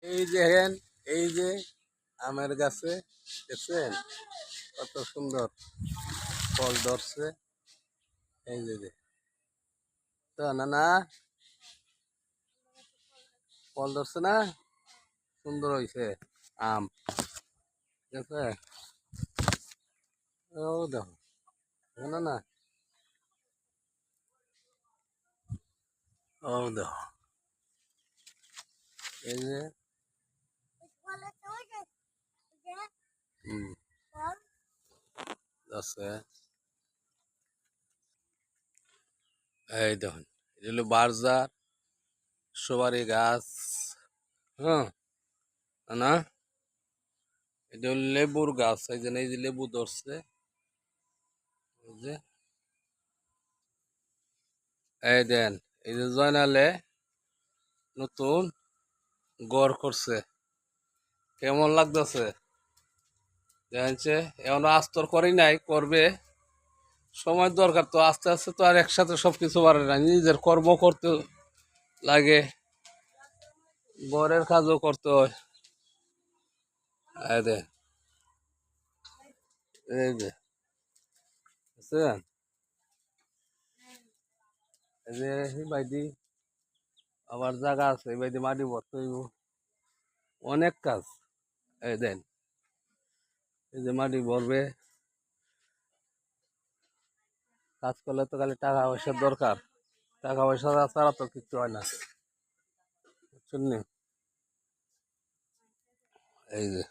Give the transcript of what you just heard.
এই যে হেন এই যে আমের গাছে দেখছেন কত সুন্দর ফল ধরছে। এই যে তো না না ফল ধরছে না, সুন্দর হয়েছে আম। ঠিক আছে, ও দেখো না না, ও দেখো এই যে হুম আছে। এই দেখুন এটা হলো বারজার সুপারি গাছ। হ্যাঁ না, এটা হলো লেবুর গাছ। এই যে লেবু ধরছে। এই যে এই দেন, এই যে জয়নালে নতুন গড় করছে, কেমন লাগতেছে জানছে। এমন আস্তর করি নাই, করবে সময় দরকার তো, আস্তে আস্তে তো আর একসাথে সবকিছু পারে না, নিজের কর্ম করতে লাগে, ঘরের কাজও করতে হয়। এই যে এই যে বুঝছেন? এই যে এই বাইদি আবার জায়গা আছে, এই বাইদি মাটি ভরতে হইব, অনেক কাজ। এই দেন, এই যে মাটি ভরবে, কাজ করলে তো খালি টাকা পয়সার দরকার, টাকা পয়সা ছাড়া তো কিছু হয় না, বুঝছেন নি? এই যে